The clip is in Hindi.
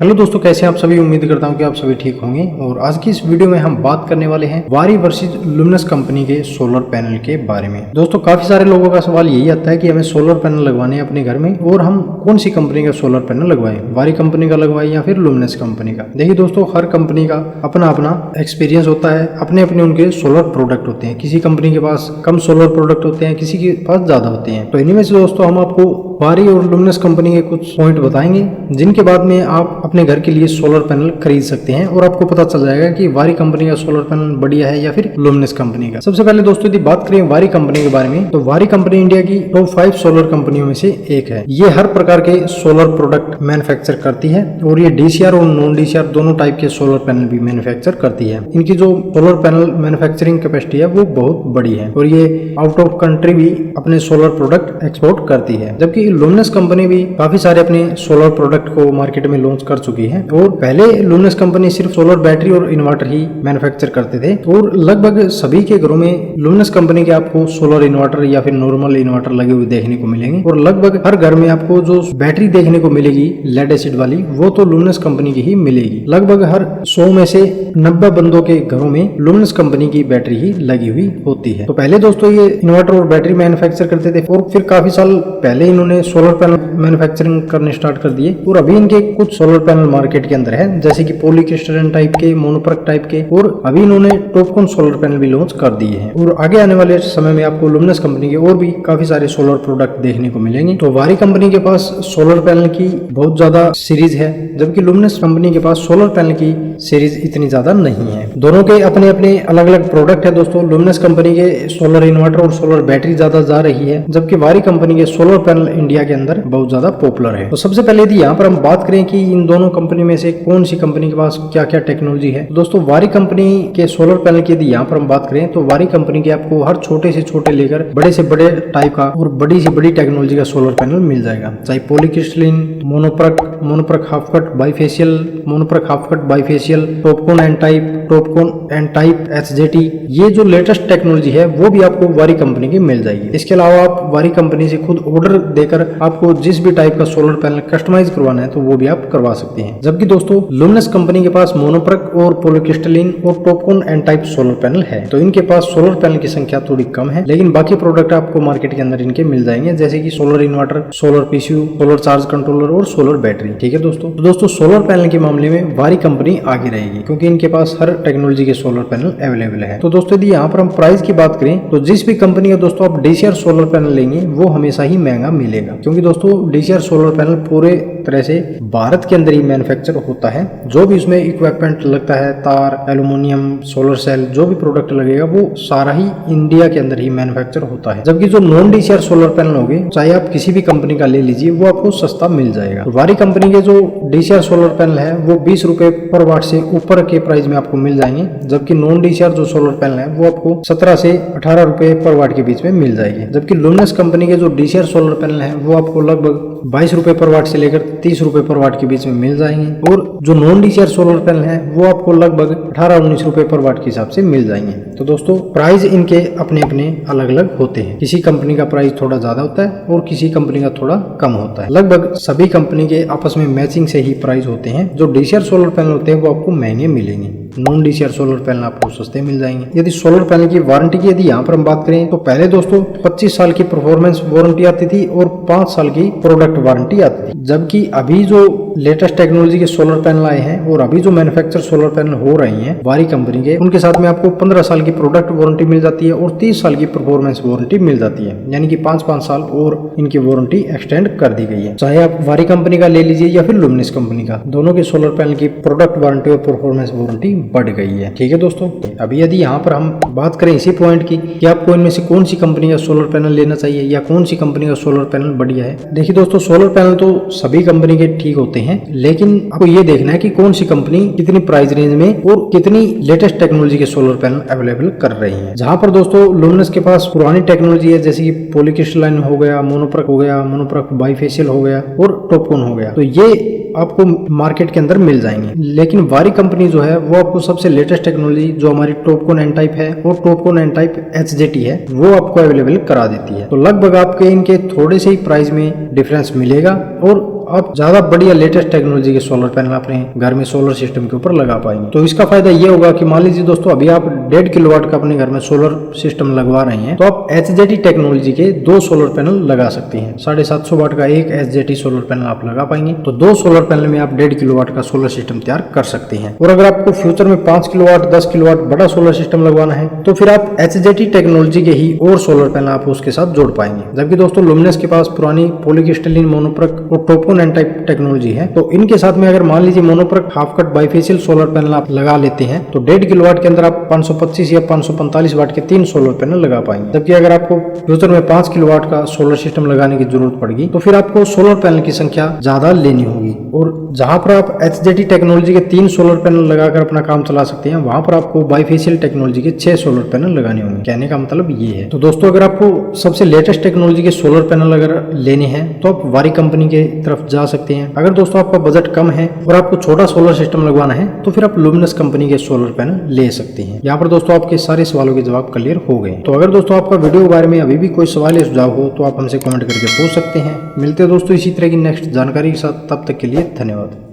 हेलो दोस्तों, कैसे हैं आप सभी। उम्मीद करता हूं कि आप सभी ठीक होंगे। और आज की इस वीडियो में हम बात करने वाले हैं वारी वर्सेस लुमिनस कंपनी के सोलर पैनल के बारे में। दोस्तों, काफी सारे लोगों का सवाल यही आता है कि हमें सोलर पैनल लगवाने हैं अपने घर में और हम कौन सी कंपनी का सोलर पैनल लगवाएं, वारी कंपनी का लगवाएं या फिर लुमिनस कंपनी का। देखिए दोस्तों, हर कंपनी का अपना अपना एक्सपीरियंस होता है, अपने अपने उनके सोलर प्रोडक्ट होते हैं। किसी कंपनी के पास कम सोलर प्रोडक्ट होते हैं, किसी के पास ज्यादा होते हैं। तो इनमें से दोस्तों हम आपको वारी और लुमिनस कंपनी के कुछ पॉइंट बताएंगे जिनके बाद में आप अपने घर के लिए सोलर पैनल खरीद सकते हैं और आपको पता चल जाएगा कि वारी कंपनी का सोलर पैनल बढ़िया है या फिर लुमिनस कंपनी का। सबसे पहले दोस्तों यदि बात करें वारी कंपनी के बारे में, तो वारी कंपनी इंडिया की टॉप 5 सोलर कंपनियों में से एक है। ये हर प्रकार के सोलर प्रोडक्ट मैन्युफैक्चर करती है और ये डीसीआर और नॉन डीसीआर दोनों टाइप के सोलर पैनल भी मैन्युफैक्चर करती है। इनकी जो सोलर पैनल मैन्युफैक्चरिंग कैपेसिटी है वो बहुत बड़ी है और ये आउट ऑफ कंट्री भी अपने सोलर प्रोडक्ट एक्सपोर्ट करती है। जबकि लुमिनस कंपनी भी काफी सारे अपने सोलर प्रोडक्ट को मार्केट में लॉन्च कर चुकी है। और पहले लुमिनस कंपनी सिर्फ सोलर बैटरी और इन्वर्टर ही मैन्युफैक्चर करते थे और लगभग सभी के घरों में लुमिनस कंपनी के आपको सोलर इन्वर्टर या फिर नॉर्मल इन्वर्टर लगे हुए देखने को मिलेंगे। और लगभग हर घर में आपको जो बैटरी देखने को मिलेगी लेड एसिड वाली, वो तो लुमिनस कंपनी की ही मिलेगी। लगभग हर 100 में से 90 बंदों के घरों में लुमिनस कंपनी की बैटरी ही लगी हुई होती है। तो पहले दोस्तों ये इन्वर्टर और बैटरी मैन्युफैक्चर करते थे और फिर काफी साल पहले इन्होंने सोलर पैनल मैन्युफैक्चरिंग करने स्टार्ट कर दिए और अभी इनके कुछ सोलर पैनल मार्केट के अंदर है, जैसे कि पॉलीक्रिस्टलन टाइप के, मोनोप्रक टाइप के, और अभी इन्होंने टॉपकॉन सोलर पैनल भी लॉन्च कर दिए हैं। और आगे आने वाले समय में आपको लुमिनस कंपनी के और भी काफी सारे सोलर प्रोडक्ट देखने को मिलेंगे। तो वारी कंपनी के पास सोलर पैनल की बहुत ज्यादा सीरीज है, जबकि लुमिनस कंपनी के पास सोलर पैनल की सीरीज इतनी ज्यादा नहीं है। दोनों के अपने अपने अलग अलग प्रोडक्ट है दोस्तों। लुमिनस कंपनी के सोलर इन्वर्टर और सोलर बैटरी ज्यादा जा रही है, जबकि वारी कंपनी के सोलर पैनल इंडिया के अंदर बहुत ज्यादा पॉपुलर है। तो सबसे पहले यदि यहाँ पर हम बात करें कि इन दोनों कंपनी में से कौन सी कंपनी के पास क्या क्या टेक्नोलॉजी है, दोस्तों वारी कंपनी के सोलर पैनल की यदि यहाँ पर हम बात करें तो वारी कंपनी के आपको हर छोटे से छोटे लेकर बड़े से बड़े टाइप का और बड़ी से बड़ी टेक्नोलॉजी का सोलर पैनल मिल जाएगा। चाहे polycrystalline, mono PERC half cut bifacial, mono PERC half cut bifacial, TOPCon N type HJT, ये जो लेटेस्ट टेक्नोलॉजी है वो भी आपको वारी कंपनी की मिल जाएगी। इसके अलावा आप वारी कंपनी से खुद ऑर्डर देकर आपको जिस भी टाइप का सोलर पैनल कस्टमाइज करवाना है तो वो भी आप करवा सकते हैं। जबकि दोस्तों लुमिनस कंपनी के पास मोनोप्रक और पॉलीक्रिस्टलिन और TOPCon N type solar panel है। तो इनके पास सोलर पैनल की संख्या थोड़ी कम है, लेकिन बाकी प्रोडक्ट आपको मार्केट के अंदर इनके मिल जाएंगे, जैसे कि solar inverter, solar PCU, solar charge controller और सोलर बैटरी। ठीक है दोस्तों। तो दोस्तों सोलर पैनल के मामले में वारी कंपनी आगे रहेगी क्योंकि इनके पास हर टेक्नोलॉजी के सोलर पैनल अवेलेबल है। तो दोस्तों यदि यहाँ पर हम प्राइस की बात करें तो जिस भी कंपनी का दोस्तों आप डीसीआर सोलर पैनल लेंगे वो हमेशा ही महंगा मिलेगा, क्योंकि दोस्तों डीसीआर सोलर पैनल पूरे तरह से भारत के अंदर ही मैन्युफैक्चर होता है। जो भी उसमें इक्विपमेंट लगता है, तार, एल्यूमिनियम, सोलर सेल, जो भी प्रोडक्ट लगेगा वो सारा ही इंडिया के अंदर ही मैन्युफैक्चर होता है। जबकि जो नॉन डीसीआर सोलर पैनल होंगे, चाहे आप किसी भी कंपनी का ले लीजिए, वो आपको सस्ता मिल जाएगा। तो वारी कंपनी के जो डीसीआर सोलर पैनल है वो 20 रुपए पर वाट से ऊपर के प्राइस में आपको मिल जाएंगे, जबकि नॉन डीसीआर जो सोलर पैनल है वो आपको 17 से 18 रुपए पर वाट के बीच में मिल जाएगी। जबकि लुमिनस कंपनी के जो डीसीआर सोलर पैनल है वो आपको लगभग 22 रुपए पर वाट से लेकर 30 रुपए पर वाट के बीच में मिल जाएंगे। और जो नॉन डीसीआर सोलर पैनल है वो आपको लगभग 18-19 रुपए पर वाट के हिसाब से मिल जाएंगे। तो दोस्तों प्राइस इनके अपने अपने अलग अलग होते हैं। किसी कंपनी का प्राइस थोड़ा ज्यादा होता है और किसी कंपनी का थोड़ा कम होता है। लगभग सभी कंपनी के आपस में मैचिंग से ही प्राइस होते हैं। जो डीसीआर सोलर पैनल होते हैं वो आपको महंगे मिलेंगे, नॉन डीसीआर सोलर पैनल आपको सस्ते मिल जाएंगे। यदि सोलर पैनल की वारंटी की यदि यहाँ पर हम बात करें तो पहले दोस्तों 25 साल की परफॉर्मेंस वारंटी आती थी और 5 साल की प्रोडक्ट वारंटी आती थी। जबकि अभी जो लेटेस्ट टेक्नोलॉजी के सोलर पैनल आए हैं और अभी जो मैन्युफैक्चर सोलर पैनल हो रही हैं वारी कंपनी के, उनके साथ में आपको 15 साल की प्रोडक्ट वारंटी मिल जाती है और 30 साल की परफॉर्मेंस वारंटी मिल जाती है, यानी कि 5-5 साल और इनकी वारंटी एक्सटेंड कर दी गई है। चाहे आप वारी कंपनी का ले लीजिए या फिर लुमिनस कंपनी का, दोनों के सोलर पैनल की प्रोडक्ट वारंटी और परफॉर्मेंस वारंटी बढ़ गई है। ठीक है दोस्तों। अभी यदि यहाँ पर हम बात करें इसी पॉइंट की कि आपको इनमें से कौन सी कंपनी का सोलर पैनल लेना चाहिए या कौन सी कंपनी का सोलर पैनल बढ़िया है। देखिए दोस्तों सोलर पैनल तो सभी कंपनी के ठीक होते हैं, लेकिन आपको ये देखना है कि कौन सी कंपनी कितनी प्राइस रेंज में और कितनी लेटेस्ट टेक्नोलॉजी के सोलर पैनल अवेलेबल कर रही है। जहां पर दोस्तों लुमिनस के पास पुरानी टेक्नोलॉजी है, जैसे कि पॉलीक्रिस्टलाइन हो गया, मोनोप्रक हो गया, मोनोप्रक बाइफेशियल हो गया और टॉपकॉन हो गया, तो ये आपको मार्केट के अंदर मिल जाएंगे। लेकिन वारी कंपनी जो है वो आपको सबसे लेटेस्ट टेक्नोलॉजी जो हमारी टॉपकॉन एन टाइप है और टॉपकॉन एन टाइप एचजेटी है वो आपको अवेलेबल करा देती है। तो लगभग आपके इनके थोड़े से ही प्राइस में डिफरेंस मिलेगा और आप ज्यादा बढ़िया लेटेस्ट टेक्नोलॉजी के सोलर पैनल अपने घर में सोलर सिस्टम के ऊपर लगा पाएंगे। तो इसका फायदा ये होगा कि मान लीजिए दोस्तों अभी आप 1.5 किलोवाट का अपने घर में सोलर सिस्टम लगवा रहे हैं, तो आप HZT टेक्नोलॉजी के 2 सोलर पैनल लगा सकते हैं। 750 वाट का एक HZT सोलर पैनल आप लगा पाएंगे, तो 2 सोलर पैनल में आप 1.5 किलोवाट का सोलर सिस्टम तैयार कर सकते हैं। और अगर आपको फ्यूचर में 5 किलोवाट 10 किलोवाट बड़ा सोलर सिस्टम लगवाना है, तो फिर आप HZT टेक्नोलॉजी के ही और सोलर पैनल आप उसके साथ जोड़ पाएंगे। जबकि दोस्तों लुमिनस के पास पुरानी पॉलीक्रिस्टलिन मोनोप्रक और टोपोन एन टाइप टेक्नोलॉजी है, तो इनके साथ में अगर मान लीजिए mono PERC half cut bifacial solar panel आप लगा लेते हैं, तो 1.5 किलोवाट के अंदर आप 525 या 545 वाट के 3 सोलर पैनल लगा पाएंगे। जबकि अगर आपको फ्यूचर में 5 किलोवाट का सोलर सिस्टम लगाने की जरूरत पड़ेगी, तो फिर आपको सोलर पैनल की संख्या ज्यादा लेनी होगी। और जहां पर आप HZT टेक्नोलॉजी के 3 सोलर पैनल लगाकर अपना काम चला सकते हैं, वहां पर आपको बाइफेशियल टेक्नोलॉजी के 6 सोलर पैनल लगाने होंगे। कहने का मतलब ये है। तो दोस्तों अगर आपको सबसे लेटेस्ट टेक्नोलॉजी के सोलर पैनल अगर लेने हैं, तो आप वारी कंपनी के तरफ जा सकते हैं। अगर दोस्तों आपका बजट कम है और आपको छोटा सोलर सिस्टम लगवाना है, तो फिर आप लुमिनस कंपनी के सोलर पैनल ले सकते हैं। यहाँ पर दोस्तों आपके सारे सवालों के जवाब क्लियर हो गए। तो अगर दोस्तों आपका वीडियो के बारे में अभी भी कोई सवाल या सुझाव हो, तो आप हमसे कमेंट करके पूछ सकते हैं। मिलते हैं दोस्तों इसी तरह की नेक्स्ट जानकारी के साथ, तब तक के लिए धन्यवाद।